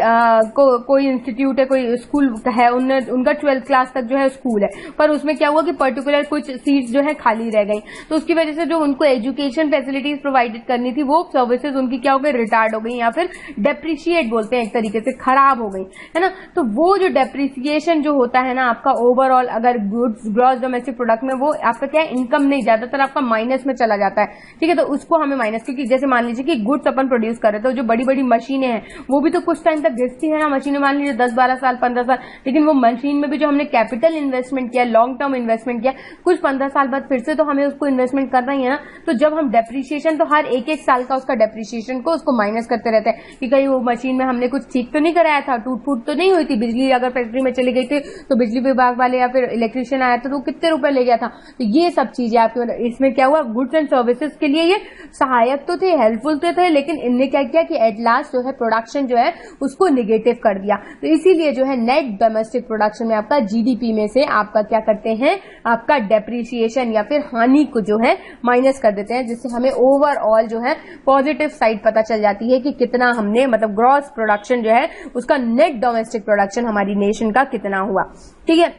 कोई इंस्टीट्यूट है, कोई स्कूल है, उनका 12th क्लास तक जो है स्कूल है, पर उसमें क्या हुआ कि पर्टिकुलर कुछ कुछ सीट्स जो है खाली रह गई, तो उसकी वजह से जो उनको एजुकेशन फैसिलिटीज प्रोवाइडेड करनी थी वो सर्विसेज उनकी क्या हो गई, रिटार्ड हो गई या फिर डेप्रिशिएट बोलते हैं एक तरीके से, खराब हो गई, है ना। तो वो जो डेप्रिसिएशन जो होता है ना आपका ओवरऑल अगर गुड्स ग्रॉस डोमेस्टिक प्रोडक्ट में, वो आपका क्या है, इनकम नहीं, ज्यादातर आपका माइनस में चला जाता है, ठीक है। तो उसको हमें माइनस, क्योंकि जैसे मान लीजिए कि गुड्स अपन प्रोड्यूस कर रहे, तो जो बड़ी बड़ी मशीनें हैं वो भी तो कुछ टाइम तक घिसती है ना, मशीनें मान लीजिए 10-12 साल 15 साल, लेकिन वो मशीन में भी जो हमने कैपिटल इन्वेस्टमेंट किया, लॉन्ग टर्म इन्वेस्टमेंट किया, कुछ 15 साल बाद फिर से तो हमें उसको इन्वेस्टमेंट करना ही है ना। तो जब हम डेप्रिसिएशन, तो हर एक साल का उसका डेप्रिसिएशन को उसको माइनस करते रहते हैं कि कहीं वो मशीन में हमने कुछ ठीक तो नहीं कराया था, टूट फूट तो नहीं हुई थी, बिजली अगर फैक्ट्री में चली गई थी तो बिजली विभाग वाले या फिर इलेक्ट्रिशियन आया था तो कितने रुपए ले गया था। तो ये सब चीजें आपके इसमें क्या हुआ, गुड्स एंड सर्विसेज के लिए ये सहायक तो थे, हेल्पफुल तो थे, लेकिन इनने क्या किया कि एट लास्ट जो है प्रोडक्शन जो है उसको निगेटिव कर दिया। तो इसीलिए जो है नेट डोमेस्टिक प्रोडक्शन में आपका जीडीपी में से आपका क्या करते हैं, आपका डेप्रिसिएशन या फिर हानि को जो है माइनस कर देते हैं, जिससे हमें ओवरऑल जो है पॉजिटिव साइड पता चल जाती है कि कितना हमने मतलब ग्रॉस प्रोडक्शन जो है उसका नेट डोमेस्टिक प्रोडक्शन हमारी नेशन का कितना हुआ, ठीक है।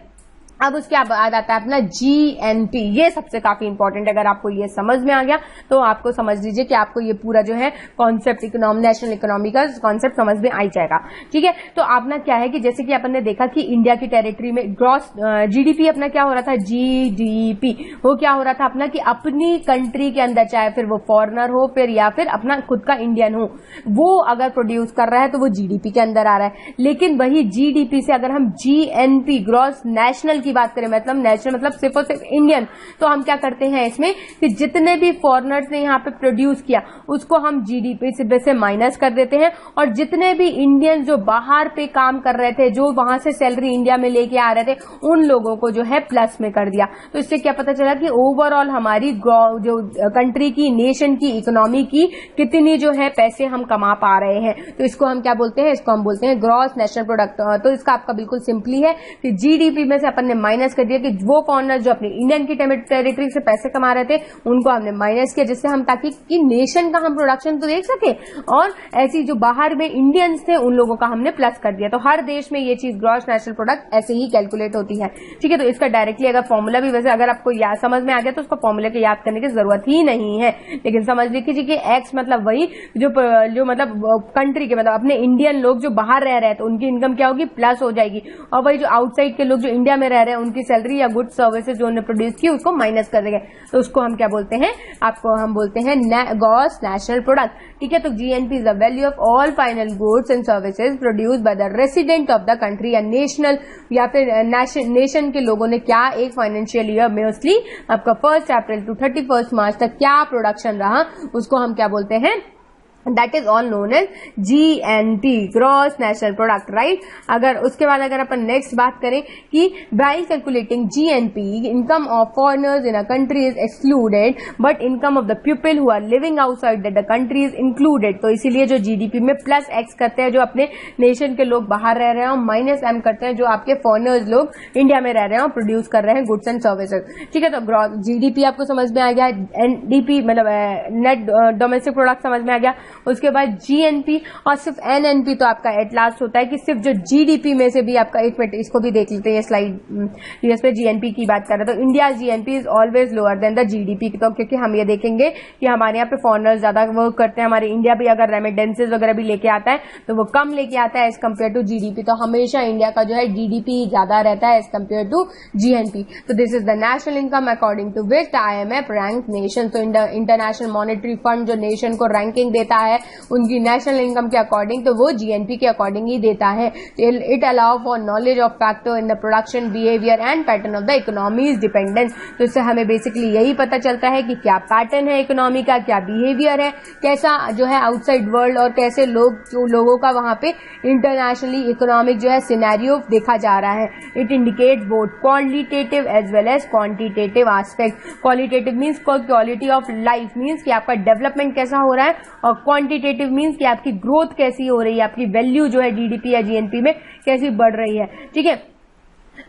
अब उसके बाद आता है अपना जीएनपी, ये सबसे काफी इंपॉर्टेंट है। अगर आपको ये समझ में आ गया तो आपको समझ लीजिए कि आपको ये पूरा जो है कॉन्सेप्ट नेशनल इकोनॉमी का कॉन्सेप्ट समझ में आ जाएगा, ठीक है। तो अपना क्या है कि जैसे कि अपन ने देखा कि इंडिया की टेरिटरी में ग्रॉस जीडीपी अपना क्या हो रहा था, जीडीपी वो क्या हो रहा था अपना कि अपनी कंट्री के अंदर, चाहे फिर वो फॉरेनर हो फिर या फिर अपना खुद का इंडियन हो, वो अगर प्रोड्यूस कर रहा है तो वो जीडीपी के अंदर आ रहा है। लेकिन वही जीडीपी से अगर हम जीएनपी ग्रॉस नेशनल की बात करें, मतलब नेशनल मतलब सिर्फ और सिर्फ इंडियन, तो हम क्या करते हैं इसमें कि जितने भी फॉरेनर्स ने यहाँ पे प्रोड्यूस किया उसको हम जीडीपी से माइनस कर देते हैं, और जितने भी इंडियन जो बाहर पे काम कर रहे थे, जो वहां से सैलरी इंडिया में लेके आ रहे थे, उन लोगों को जो है प्लस में कर दिया। तो इससे क्या पता चला कि ओवरऑल हमारी जो कंट्री की, नेशन की इकोनॉमी की कितनी जो है पैसे हम कमा पा रहे हैं। तो इसको हम क्या बोलते हैं, इसको हम बोलते हैं ग्रॉस नेशनल प्रोडक्ट। तो इसका आपका बिल्कुल सिंपली है कि जीडीपी में से अपन ने माइनस कर दिया कि वो फॉरेनर जो अपने इंडियन की टेरिटरी से पैसे कमा रहे थे उनको हमने माइनस किया, जिससे हम ताकि कि नेशन का हम प्रोडक्शन तो देख सके, और ऐसी जो बाहर में इंडियंस थे उन लोगों का हमने प्लस कर दिया। तो हर देश में ये चीज ग्रॉस नेशनल प्रोडक्ट ऐसे ही कैलकुलेट होती है, ठीक है। तो इसका डायरेक्टली अगर फॉर्मूला भी, वैसे अगर आपको समझ में आ गया तो उसका फॉर्मूला के याद करने की जरूरत ही नहीं है, लेकिन समझ लीजिए कि एक्स मतलब वही जो मतलब कंट्री के मतलब अपने इंडियन लोग जो बाहर रह रहे हैं तो उनकी इनकम क्या होगी, प्लस हो जाएगी, और वही जो आउटसाइड के लोग जो इंडिया में रह रहे हैं उनकी सैलरी या गुड सर्विसेज जो उन्होंने प्रोड्यूस की उसको माइनस कर देंगे। तो उसको हम क्या बोलते हैं, आपको हम बोलते हैं ग्रॉस नेशनल प्रोडक्ट, ठीक है। तो GNP is the value of all final goods and services produce by the resident of the country या नेशनल या फिर नेशन के लोगों ने क्या एक फाइनेंशियल ईयर में मोस्टली आपका 1 अप्रैल टू 31 मार्च तक क्या प्रोडक्शन रहा, उसको हम क्या बोलते हैं, that is all known as GNP, gross national product, right. अगर उसके बाद अगर अपन नेक्स्ट बात करें कि while calculating GNP, income of foreigners in a country is excluded but income of the people who are living outside the country is included. तो इसीलिए जो जीडीपी में प्लस एक्स करते हैं जो अपने नेशन के लोग बाहर रह रहे हैं, और माइनस एम करते हैं जो आपके फॉरेनर्स लोग इंडिया में रह रहे हैं और प्रोड्यूस कर रहे हैं गुड्स एंड सर्विसेज, ठीक है। तो ग्रॉस जीडीपी आपको समझ में आ गया, एनडीपी मतलब नेट डोमेस्टिक प्रोडक्ट समझ में आ गया। उसके बाद जीएनपी और सिर्फ एनएनपी तो आपका एट लास्ट होता है कि सिर्फ जो जीडीपी में से भी आपका, एक मिनट इसको भी देख लेते हैं, ये स्लाइड यूएस पे जीएनपी की बात कर रहे हैं। तो India GNP is always lower than the GDP, तो क्योंकि हम ये देखेंगे कि हमारे यहाँ पे फॉरेनर्स ज्यादा वर्क करते हैं, हमारे इंडिया भी अगर रेमिटेंसेज वगैरह भी लेके आता है तो वो कम लेके आता है एज कम्पेयर टू जीडीपी। तो हमेशा इंडिया का जो है जीडीपी ज्यादा रहता है एज कम्पेयर टू जीएनपी। तो this is the national income according to which IMF rank nation. तो इंटरनेशनल मॉनेटरी फंड जो नेशन को रैंकिंग देता है उनकी नेशनल इनकम के अकॉर्डिंग, तो वो जीएनपी के अकॉर्डिंग ही देता है। It allow for knowledge of factor in the production behaviour and pattern of the economies dependence. तो इससे हमें बेसिकली यही पता चलता है कि क्या पैटर्न है इकोनॉमी का, क्या बिहेवियर है, कैसा जो है आउटसाइड वर्ल्ड और कैसे लोगों का वहां पे इंटरनेशनली इकोनॉमिक जो है सिनेरियो देखा जा रहा है। It indicates both qualitative as well as quantitative aspect. Qualitative means quality of life, means कि आपका डेवलपमेंट कैसा हो रहा है, और क्वांटिटेटिव मीन्स कि आपकी ग्रोथ कैसी हो रही है, आपकी वैल्यू जो है जीडीपी या जीएनपी में कैसी बढ़ रही है, ठीक है।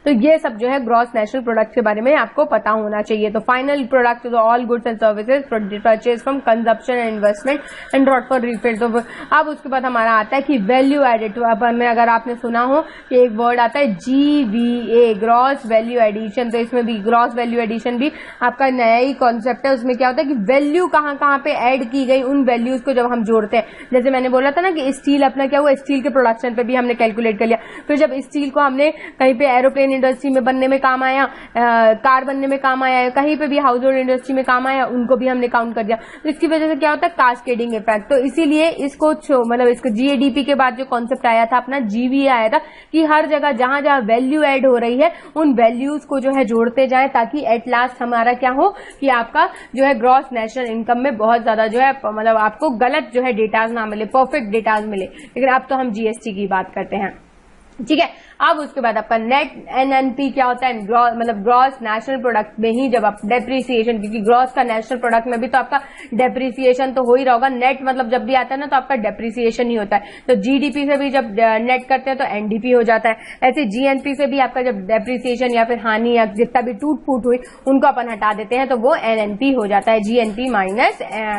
तो ये सब जो है ग्रॉस नेशनल प्रोडक्ट के बारे में आपको पता होना चाहिए। तो फाइनल प्रोडक्ट तो all goods and services purchase from consumption and investment and not for resale. तो अब उसके बाद हमारा आता है कि वैल्यू एडेड। तो अब हमें अगर आपने सुना हो कि एक वर्ड आता है GVA, ग्रॉस वैल्यू एडिशन, तो इसमें भी ग्रॉस वैल्यू एडिशन भी आपका नया ही कॉन्सेप्ट है। उसमें क्या होता है कि वैल्यू कहाँ कहाँ पे ऐड की गई, उन वैल्यूज को जब हम जोड़ते हैं, जैसे मैंने बोला था ना कि स्टील अपना क्या हुआ, स्टील के प्रोडक्शन पे भी हमने कैलकुलेट कर लिया। फिर जब स्टील को हमने कहीं पे एरोप्लेन इंडस्ट्री में बनने में काम आया, कार बनने में काम आया, कहीं पे भी हाउस होल्ड इंडस्ट्री में काम आया, उनको भी हमने काउंट कर दिया। तो इसकी वजह से क्या होता है, कास्केडिंग इफेक्ट। तो इसीलिए इसको मतलब इसको GADP के बाद जो कॉन्सेप्ट आया था अपना GVA आया था कि हर जगह जहां जहां वैल्यू ऐड हो रही है उन वैल्यूज को जो है जोड़ते जाए, ताकि एट लास्ट हमारा क्या हो कि आपका जो है ग्रॉस नेशनल इनकम में बहुत ज्यादा जो है मतलब आपको गलत जो है डेटाज ना मिले, परफेक्ट डेटाज मिले। लेकिन अब तो हम GST की बात करते हैं, ठीक है। अब उसके बाद आपका नेट NNP क्या होता है, मतलब ग्रॉस नेशनल प्रोडक्ट में ही जब आप डेप्रिसिएशन, क्योंकि ग्रॉस का नेशनल प्रोडक्ट में भी तो आपका डेप्रिसिएशन तो हो ही रहा होगा, नेट मतलब जब भी आता है ना तो आपका डेप्रिसिएशन ही होता है। तो GDP से भी जब नेट करते हैं तो NDP हो जाता है, ऐसे GNP से भी आपका जब डेप्रिसिएशन या फिर हानि या जितना भी टूट फूट हुई उनको अपन हटा देते हैं तो वो NNP हो जाता है, GNP माइनस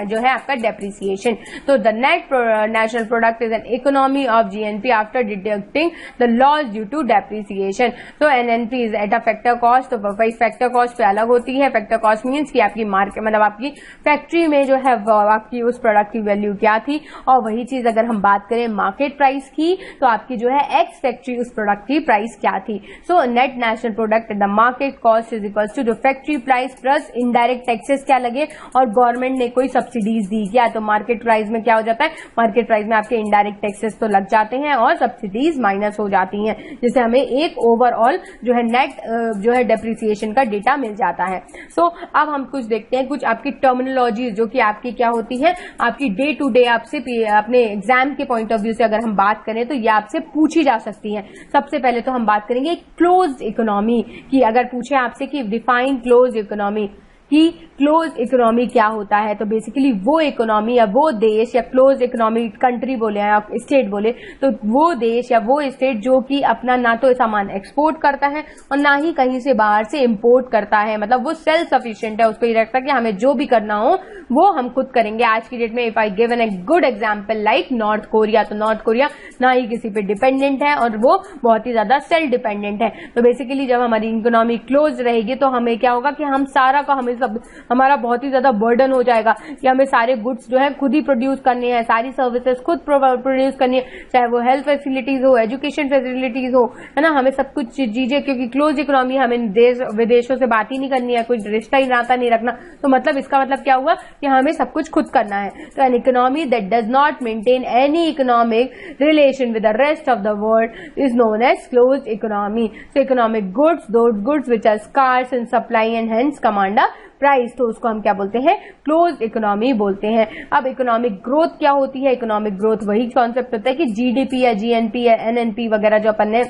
जो है आपका डेप्रिसिएशन। तो the net national product is an economy of GNP after deducting the loss due to depreciation. तो NNP is at a factor cost. तो वही फैक्टर कॉस्ट पे अलग होती है। फैक्टर कॉस्ट मीन्स कि आपकी मार्केट मतलब आपकी फैक्ट्री में जो है आपकी उस प्रोडक्ट की वैल्यू क्या थी, और वही चीज अगर हम बात करें मार्केट प्राइस की तो आपकी जो है एक्स फैक्ट्री उस प्रोडक्ट की प्राइस क्या थी। So net national product the market cost is equals to जो factory price plus indirect taxes क्या लगे और गवर्नमेंट ने कोई सब्सिडीज दी क्या, तो मार्केट प्राइस में क्या हो जाता है, मार्केट प्राइस में आपके इनडायरेक्ट टैक्सेस तो लग जाते हैं और सब्सिडीज माइनस हो जाती हैं, जिससे हमें एक ओवरऑल जो है नेट जो है डेप्रिसिएशन का डेटा मिल जाता है। सो अब हम कुछ देखते हैं, कुछ आपकी टर्मिनोलॉजी जो कि आपकी क्या होती है, आपकी डे टू डे आपसे अपने एग्जाम के पॉइंट ऑफ व्यू से अगर हम बात करें तो ये आपसे पूछी जा सकती है। सबसे पहले तो हम बात करेंगे क्लोज्ड इकोनॉमी की। अगर पूछे आपसे कि डिफाइन क्लोज्ड इकोनॉमी कि क्लोज इकोनॉमी क्या होता है, तो बेसिकली वो इकोनॉमी या वो देश या क्लोज इकोनॉमी कंट्री बोले या स्टेट बोले तो वो देश या वो स्टेट जो कि अपना ना तो सामान एक्सपोर्ट करता है और ना ही कहीं से बाहर से इंपोर्ट करता है, मतलब वो सेल्फ सफिशिएंट है, उसको ये लगता है कि हमें जो भी करना हो वो हम खुद करेंगे। आज की डेट में if I given a good example like north Korea, तो नॉर्थ कोरिया ना ही किसी पे डिपेंडेंट है और वो बहुत ही ज्यादा सेल्फ डिपेंडेंट है। तो बेसिकली जब हमारी इकोनॉमी क्लोज रहेगी तो हमें क्या होगा कि हम सारा का हमें सब हमारा बहुत ही ज्यादा बर्डन हो जाएगा कि हमें सारे गुड्स जो है खुद ही प्रोड्यूस करने हैं, सारी सर्विसेज खुद प्रोड्यूस करनी है, चाहे वो हेल्थ फैसिलिटीज हो, एजुकेशन फैसिलिटीज हो, है ना, हमें सब कुछ चीजें, क्योंकि क्लोज इकोनॉमी हमें देश विदेशों से बात ही नहीं करनी है, कोई रिश्ता ही नाता नहीं रखना, तो मतलब इसका मतलब क्या हुआ कि हमें सब कुछ खुद करना है। तो an economy that does not maintain any economic relation with the rest of the world is known as close economy. So economic goods, those goods which are scarce in supply and hence command a price, तो उसको हम क्या बोलते हैं, close economy बोलते हैं। अब economic growth क्या होती है, इकोनॉमिक ग्रोथ वही कॉन्सेप्ट होता है कि GDP या GNP या NNP वगैरह जो अपन ने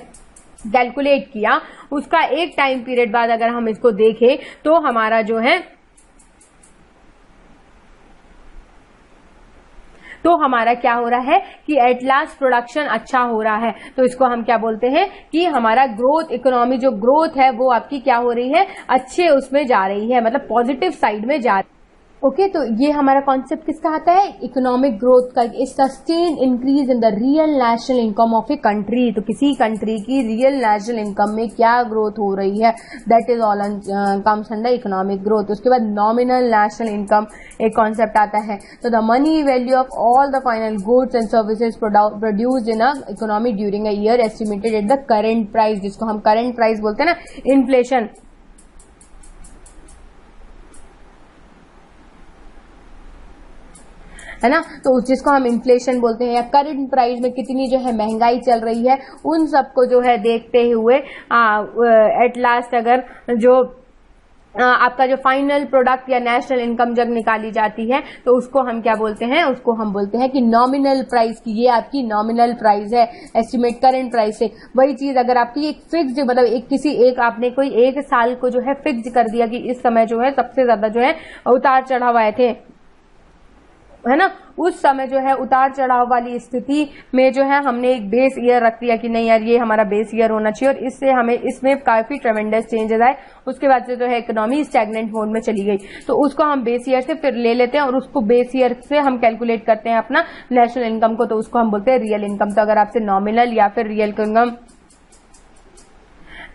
कैलकुलेट किया उसका एक टाइम पीरियड बाद अगर हम इसको देखें तो हमारा जो है तो हमारा क्या हो रहा है कि एट लास्ट प्रोडक्शन अच्छा हो रहा है, तो इसको हम क्या बोलते हैं कि हमारा ग्रोथ इकोनॉमी जो ग्रोथ है वो आपकी क्या हो रही है, अच्छे उसमें जा रही है, मतलब पॉजिटिव साइड में जा रही है। ओके, तो ये हमारा कॉन्सेप्ट किसका आता है, इकोनॉमिक ग्रोथ का, sustain increase in the real national income of a country. तो किसी कंट्री की रियल नेशनल इनकम में क्या ग्रोथ हो रही है, that is all comes under economic growth. उसके बाद नॉमिनल नेशनल इनकम एक कॉन्सेप्ट आता है, तो the money value of all the final goods and services produced in a economy during a year estimated at the current price, जिसको हम current price बोलते हैं ना, इन्फ्लेशन, है ना, तो जिसको हम इन्फ्लेशन बोलते हैं, या करंट प्राइस में कितनी जो है महंगाई चल रही है, उन सबको जो है देखते हुए एट लास्ट अगर जो आपका जो फाइनल प्रोडक्ट या नेशनल इनकम जब निकाली जाती है तो उसको हम क्या बोलते हैं, उसको हम बोलते हैं कि नॉमिनल प्राइस की, ये आपकी नॉमिनल प्राइस है, एस्टिमेट करंट प्राइस से। वही चीज अगर आपकी एक फिक्स्ड, मतलब एक किसी एक आपने कोई एक साल को जो है फिक्स कर दिया कि इस समय जो है सबसे ज्यादा जो है उतार चढ़ाव आए थे, है ना, उस समय जो है उतार चढ़ाव वाली स्थिति में जो है हमने एक बेस ईयर रख दिया कि नहीं यार ये हमारा बेस ईयर होना चाहिए, और इससे हमें इसमें काफी ट्रेमेंडस चेंजेस आए। उसके बाद से जो है इकोनॉमी स्टैग्नेंट मोड में चली गई, तो उसको हम बेस ईयर से फिर ले लेते हैं और उसको बेस ईयर से हम कैलकुलेट करते हैं अपना नेशनल इनकम को, तो उसको हम बोलते हैं रियल इनकम। तो अगर आपसे नॉमिनल या फिर रियल इनकम,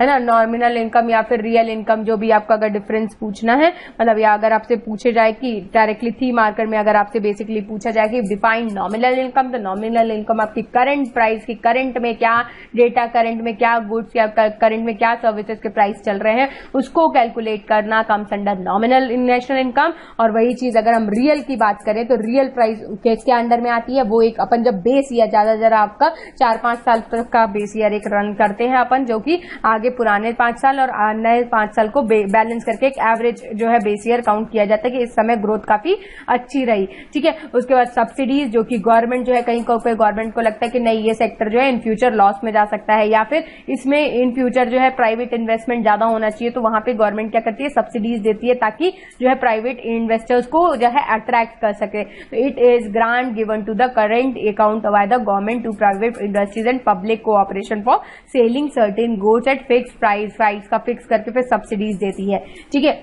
है ना, नॉमिनल इनकम या फिर रियल इनकम, जो भी आपका अगर डिफरेंस पूछना है, मतलब या अगर आपसे पूछे जाए कि डायरेक्टली थी मार्कर में अगर आपसे बेसिकली पूछा जाए कि डिफाइन नॉमिनल इनकम, तो नॉमिनल इनकम आपकी करंट प्राइस की, करंट में क्या डेटा, करंट में क्या गुड्स या करंट में क्या सर्विसेज के प्राइस चल रहे हैं, उसको कैलकुलेट करना comes under nominal national income. और वही चीज अगर हम रियल की बात करें तो रियल प्राइस किसके अंडर में आती है, वो एक अपन जब बेस ईयर ज्यादा आपका 4-5 साल तक का बेस ईयर एक रन करते हैं अपन, जो कि आगे पुराने 5 साल और नए 5 साल को बैलेंस करके एक एवरेज जो है बेस ईयर काउंट किया जाता है कि इस समय ग्रोथ काफी अच्छी रही, ठीक है। उसके बाद सब्सिडीज, जो कि गवर्नमेंट जो है कहीं कोई गवर्नमेंट को लगता है कि नहीं ये सेक्टर जो है इन फ्यूचर लॉस में जा सकता है या फिर इसमें इन फ्यूचर जो है प्राइवेट इन्वेस्टमेंट ज्यादा होना चाहिए, तो वहां पे गवर्नमेंट क्या करती है, सब्सिडीज देती है ताकि जो है प्राइवेट इन्वेस्टर्स को जो है अट्रैक्ट कर सके। तो it is grant given to the current account by the government to private industries and public cooperation for selling certain goods at fix price का फिक्स करके फिर सब्सिडीज देती है, ठीक है।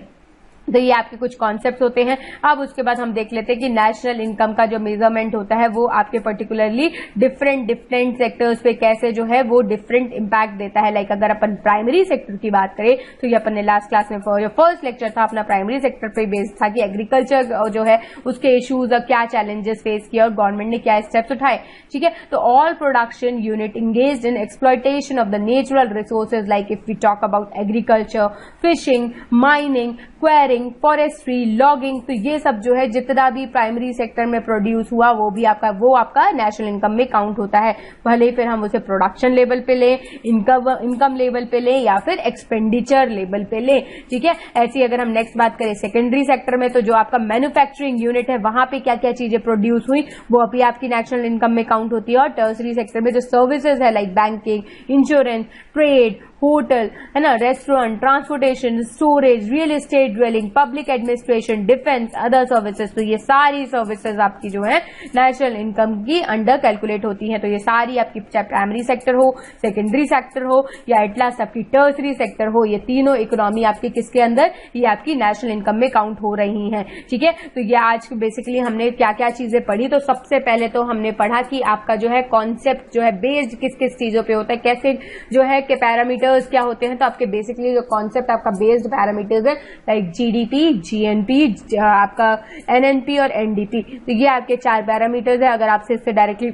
तो ये आपके कुछ कॉन्सेप्ट्स होते हैं। अब उसके बाद हम देख लेते हैं कि नेशनल इनकम का जो मेजरमेंट होता है वो आपके पर्टिकुलरली डिफरेंट सेक्टर्स पे कैसे जो है वो डिफरेंट इम्पैक्ट देता है। लाइक अगर अपन प्राइमरी सेक्टर की बात करें तो ये अपन ने लास्ट क्लास में जो फर्स्ट लेक्चर था अपना प्राइमरी सेक्टर पे बेस्ड था कि एग्रीकल्चर जो है उसके इश्यूज और क्या चैलेंजेस फेस किया और गवर्नमेंट ने क्या स्टेप्स उठाए, ठीक है। तो all production unit engaged in exploitation of the natural resources, like if we talk about agriculture, fishing, mining, quarrying, forestry, logging, तो ये सब जो है जितना भी प्राइमरी सेक्टर में प्रोड्यूस हुआ वो आपका नेशनल इनकम में काउंट होता है। भले ही फिर हम उसे प्रोडक्शन लेवल पे लें, इनकम लेवल पे लें या फिर एक्सपेंडिचर लेवल पे लें, ठीक है। ऐसी अगर हम नेक्स्ट बात करें सेकेंडरी सेक्टर में, तो जो आपका मैन्युफैक्चरिंग यूनिट है वहां पे क्या क्या चीजें प्रोड्यूस हुई वो अभी आपकी नेशनल इनकम में काउंट होती है। और टर्सरी सेक्टर में जो सर्विसेज है like banking, insurance, trade, hotel, है ना, restaurant, transportation, storage, real estate, dwelling, public administration, defence, other services, तो ये सारी सर्विसेज आपकी जो है नेशनल इनकम की अंडर कैलकुलेट होती हैं। तो ये सारी आपकी चाहे प्राइमरी सेक्टर हो, सेकेंडरी सेक्टर हो या एट लास्ट आपकी टर्सरी सेक्टर हो, ये तीनों इकोनॉमी आपकी किसके अंदर, ये आपकी नेशनल इनकम में काउंट हो रही हैं, ठीक है। तो ये आज बेसिकली हमने क्या क्या चीजें पढ़ी। तो सबसे पहले तो हमने पढ़ा कि आपका जो है कॉन्सेप्ट जो है बेस्ड किस किस चीजों पे होता है, कैसे जो है के पैरामीटर्स क्या होते हैं। तो आपके बेसिकली जो कॉन्सेप्ट आपका बेस्ड पैरामीटर्स है लाइक जीडीपी, जीएनपी, आपका एनएनपी और एनडीपी, तो ये आपके 4 पैरामीटर्स है। अगर आपसे इससे डायरेक्टली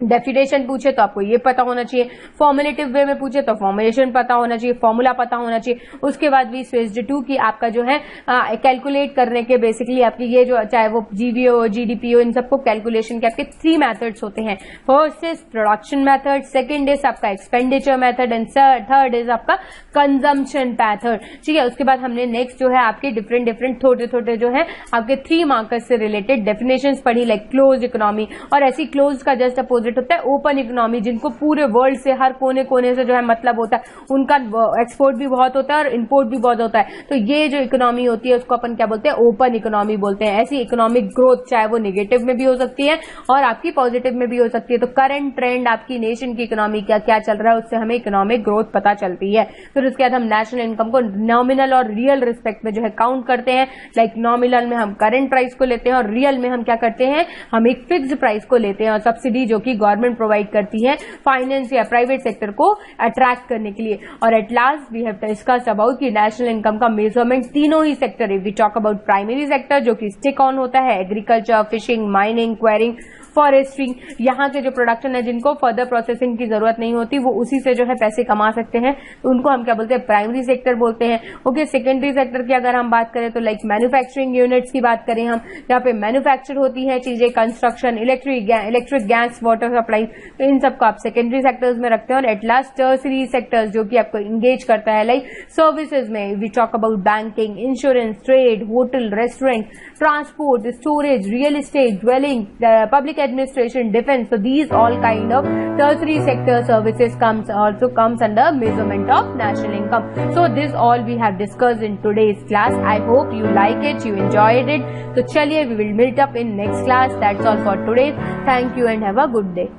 डेफिनेशन पूछे तो आपको ये पता होना चाहिए, फॉर्मुलेटिव वे में पूछे तो फॉर्मुलेशन पता होना चाहिए, फॉर्मूला पता होना चाहिए। उसके बाद भी स्विच्ड टू की आपका जो है कैलकुलेट करने के बेसिकली आपकी ये जो चाहे वो जीवीओ हो, जीडीपी हो, इन सबको कैलकुलेशन के आपके 3 मेथड्स होते हैं। First is production method, second is आपका expenditure method and third is आपका कंजम्पशन मेथड, ठीक है। उसके बाद हमने नेक्स्ट जो है आपके डिफरेंट छोटे जो है आपके 3 मार्कर्स से रिलेटेड डेफिनेशंस पढ़ी, लाइक क्लोज इकोनॉमी, और ऐसी क्लोज का जस्ट अपोजिट होता है ओपन इकोनॉमी, जिनको पूरे वर्ल्ड से हर कोने से जो है मतलब होता है, उनका एक्सपोर्ट भी बहुत होता है और इंपोर्ट भी बहुत होता है। तो ये जो इकोनॉमी होती है उसको अपन क्या बोलते हैं, ओपन इकोनॉमी बोलते हैं। ऐसी इकोनॉमिक ग्रोथ चाहे वो नेगेटिव में भी हो सकती है और आपकी पॉजिटिव में भी हो सकती है। तो करंट ट्रेंड आपकी नेशन की इकोनॉमी क्या चल रहा है उससे हमें इकोनॉमिक ग्रोथ पता चलती है। फिर उसके बाद हम नेशनल इनकम को नॉमिनल और रियल रिस्पेक्ट में जो है काउंट करते हैं। लाइक नॉमिनल में हम करंट प्राइस को लेते हैं और रियल में हम क्या करते हैं, हम एक फिक्स्ड प्राइस को लेते हैं। और सब्सिडी जो कि गवर्नमेंट प्रोवाइड करती है फाइनेंस या प्राइवेट सेक्टर को अट्रैक्ट करने के लिए। और at last we have discussed about कि नेशनल इनकम का मेजरमेंट तीनों ही sector, if we talk about primary sector जो कि स्टिक ऑन होता है, agriculture, fishing, mining, quarrying, forestry, यहाँ के जो प्रोडक्शन है जिनको फर्दर प्रोसेसिंग की जरूरत नहीं होती वो उसी से जो है पैसे कमा सकते हैं, तो उनको हम क्या बोलते हैं, प्राइमरी सेक्टर बोलते हैं। ओके, सेकेंडरी सेक्टर की अगर हम बात करें तो लाइक मैन्युफैक्चरिंग यूनिट्स की बात करें हम, जहाँ पे मैन्युफैक्चर होती है चीजें, construction, electric gas, water supply, तो इन सबको आप सेकेंडरी सेक्टर्स में रखते हैं। और एट लास्ट टर्सरी सेक्टर्स जो कि आपको इंगेज करता है लाइक सर्विसेज में, we talk about banking, insurance, trade, hotel, restaurant, transport, storage, real estate, dwelling, public administration, defense. So these all kind of tertiary sector services comes under measurement of national income. So this all we have discussed in today's class. I hope you like it, you enjoyed it. So chaliye, we will meet up in next class. That's all for today. Thank you and have a good day.